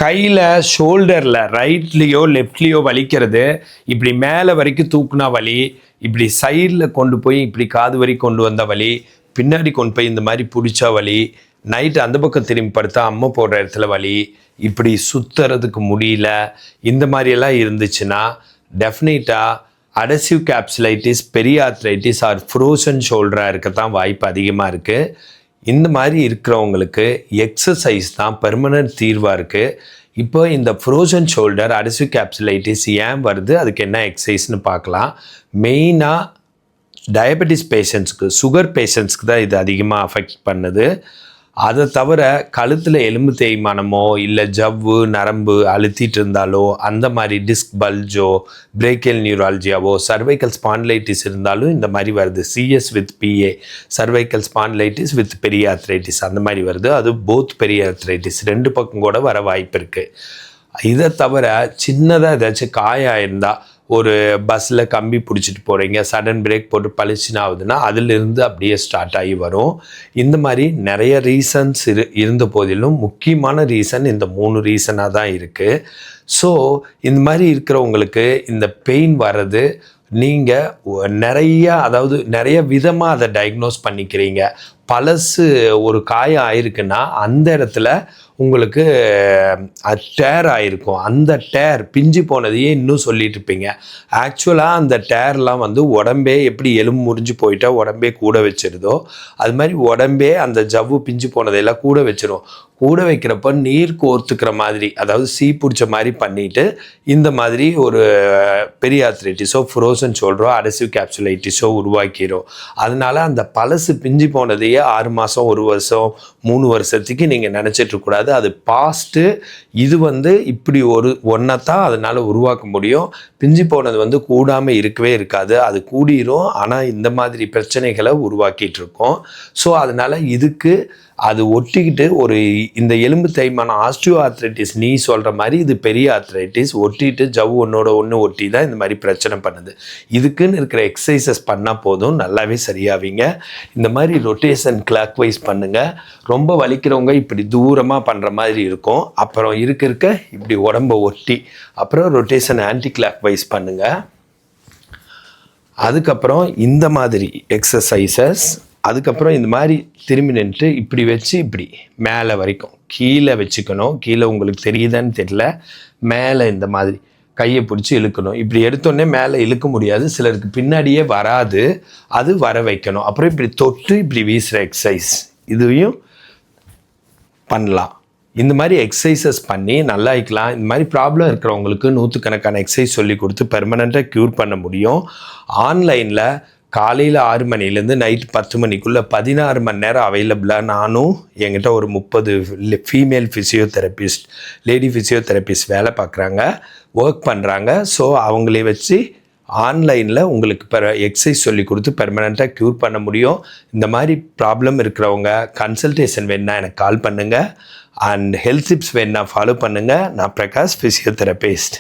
கையில் ஷோல்டரில் ரைட்லேயோ லெஃப்ட்லேயோ வலிக்கிறது, இப்படி மேலே வரைக்கும் தூக்குனா வலி, இப்படி சைடில் கொண்டு போய் இப்படி காது வரைக்கும் கொண்டு வந்த வலி, பின்னாடி கொண்டு போய் இந்த மாதிரி பிடிச்சா வலி, நைட்டு அந்த பக்கம் திரும்பி படுத்தா அம்மை போடுற இடத்துல வலி, இப்படி சுற்றுறதுக்கு முடியல, இந்த மாதிரியெல்லாம் இருந்துச்சுன்னா டெஃபினட்டாக அடசிவ் கேப்சுலைட்டிஸ், பெரியார்த்ரைட்டிஸ் ஆர் ஃப்ரோசன் ஷோல்டராக இருக்கத்தான் வாய்ப்பு அதிகமாக இருக்குது. இந்த மாதிரி இருக்கிறவங்களுக்கு எக்ஸசைஸ் தான் பெர்மனன்ட் தீர்வாக இருக்குது. இப்போ இந்த ஃப்ரோசன் ஷோல்டர் அடசிவ் கேப்சுலைட்டிஸ் ஏன் வருது, அதுக்கு என்ன எக்ஸசைஸ்னு பார்க்கலாம். மெயினாக டயபெட்டிஸ் பேஷண்ட்ஸ்க்கு, சுகர் பேஷண்ட்ஸ்க்கு தான் இது அதிகமாக அஃபெக்ட் பண்ணுது. அதை தவிர கழுத்தில் எலும்பு தேய்மானமோ இல்லை ஜவ்வு நரம்பு அழுத்திட்டு இருந்தாலோ, அந்த மாதிரி டிஸ்க் பல்ஜோ, பிரேக்கியல் நியூராலஜியாவோ, சர்வைக்கல் ஸ்பாண்டிலைட்டிஸ் இருந்தாலும் இந்த மாதிரி வருது. CS with PA, cervical spondylitis with periarthritis அந்த மாதிரி வருது. அது போத் பெரியார்த்ரைட்டிஸ் ரெண்டு பக்கம் கூட வர வாய்ப்பு இருக்குது. இதை தவிர சின்னதாக ஏதாச்சும் காயம் இருந்தால், ஒரு பஸ்ஸில் கம்பி பிடிச்சிட்டு போகிறீங்க, சடன் பிரேக் போட்டு பளிச்சுன்னு ஆகுதுன்னா அதிலிருந்து அப்படியே ஸ்டார்ட் ஆகி வரும். இந்த மாதிரி நிறைய ரீசன்ஸ் இருந்த போதிலும் முக்கியமான ரீசன் இந்த 3 ரீசனாக தான் இருக்குது. ஸோ இந்த மாதிரி இருக்கிறவங்களுக்கு இந்த பெயின் வர்றது நீங்கள் நிறைய விதமாக அதை டயக்னோஸ் பண்ணிக்கிறீங்க. பழசு ஒரு காயம் ஆயிருக்குன்னா அந்த இடத்துல உங்களுக்கு டேர் ஆகிருக்கும். அந்த டேர் பிஞ்சு போனதையே இன்னும் சொல்லிட்டு இருப்பீங்க. ஆக்சுவலாக அந்த டேர்லாம் உடம்பே எப்படி எலும்பு முறிஞ்சு போயிட்டா உடம்பே கூட வச்சிருதோ, அது மாதிரி உடம்பே அந்த ஜவ்வு பிஞ்சு போனதையெல்லாம் கூட வச்சிடும். கூட வைக்கிறப்ப நீர் கோர்த்துக்கிற மாதிரி, அதாவது சீ பிடிச்ச மாதிரி பண்ணிவிட்டு இந்த மாதிரி ஒரு பெரியார்த்ரைட்டிஸோ ஃப்ரோசன் ஷோல்டரோ அடசிவ் கேப்சுலைட்டிஸோ உருவாக்கிடும். அதனால் அந்த பழசு பிஞ்சு போனதையே 6 மாதம் 1 வருஷம் 3 வருஷத்துக்கு நீங்கள் நினச்சிட்ருக்கூடாது. அது பாஸ்ட்டு. இது இப்படி ஒன்றைத்தான் அதனால் உருவாக்க முடியும். பிஞ்சு போனது கூடாமல் இருக்கவே இருக்காது, அது கூடிரும். ஆனால் இந்த மாதிரி பிரச்சனைகளை உருவாக்கிட்டு இருக்கோம். ஸோ அதனால் இதுக்கு அது ஒட்டிக்கிட்டு இந்த எலும்பு தேய்மானம் ஆஸ்டியோ ஆர்த்ரைட்டிஸ் நீ சொல்கிற மாதிரி இது பெரிய ஆர்த்ரைட்டிஸ் ஒட்டிட்டு ஜவ்வு ஒன்றோட ஒன்று ஒட்டி தான் இந்த மாதிரி பிரச்சனை பண்ணுது. இதுக்குன்னு இருக்கிற எக்ஸசைசஸ் பண்ணால் போதும், நல்லாவே சரியாவீங்க. இந்த மாதிரி ரொட்டேஷன் கிளாக் வைஸ் பண்ணுங்கள். ரொம்ப வலிக்கிறவங்க இப்படி தூரமாக பண்ணுற மாதிரி இருக்கும். அப்புறம் இருக்க இப்படி உடம்பை ஒட்டி அப்புறம் ரொட்டேஷன் ஆன்டி கிளாக் வைஸ் பண்ணுங்கள். அதுக்கப்புறம் இந்த மாதிரி எக்ஸசைசஸ், அதுக்கப்புறம் இந்த மாதிரி திரும்பி நின்று இப்படி வச்சு இப்படி மேலே வரைக்கும் கீழே வச்சுக்கணும். கீழே உங்களுக்கு தெரியுதான்னு தெரியல, மேலே இந்த மாதிரி கையை பிடிச்சி இழுக்கணும். இப்படி எடுத்தோடனே மேலே இழுக்க முடியாது, சிலருக்கு பின்னாடியே வராது, அது வர வைக்கணும். அப்புறம் இப்படி தொட்டு இப்படி வீசுகிற எக்ஸசைஸ் இதையும் பண்ணலாம். இந்த மாதிரி எக்ஸசைசஸ் பண்ணி நல்லாயிக்கலாம். இந்த மாதிரி ப்ராப்ளம் இருக்கிறவங்களுக்கு 100கணக்கான எக்ஸசைஸ் சொல்லி கொடுத்து பெர்மனண்ட்டாக க்யூர் பண்ண முடியும். ஆன்லைனில் காலையில் 6 மணிலேருந்து நைட்டு 10 மணிக்குள்ளே 16 மணி நேரம் அவைலபிளாக நானும் என்கிட்ட ஒரு 30 ஃபீமேல் ஃபிசியோதெரபிஸ்ட், லேடி ஃபிசியோதெரபிஸ்ட் வேலை பார்க்குறாங்க, ஒர்க் பண்ணுறாங்க. ஸோ அவங்களே வச்சு ஆன்லைனில் உங்களுக்கு எக்ஸசைஸ் சொல்லி கொடுத்து பெர்மனண்ட்டாக க்யூர் பண்ண முடியும். இந்த மாதிரி ப்ராப்ளம் இருக்கிறவங்க கன்சல்டேஷன் வேணுன்னா எனக்கு கால் பண்ணுங்கள். அண்ட் ஹெல்த் டிப்ஸ் வேணுன்னா ஃபாலோ பண்ணுங்கள். நான் பிரகாஷ், ஃபிசியோதெரபிஸ்ட்.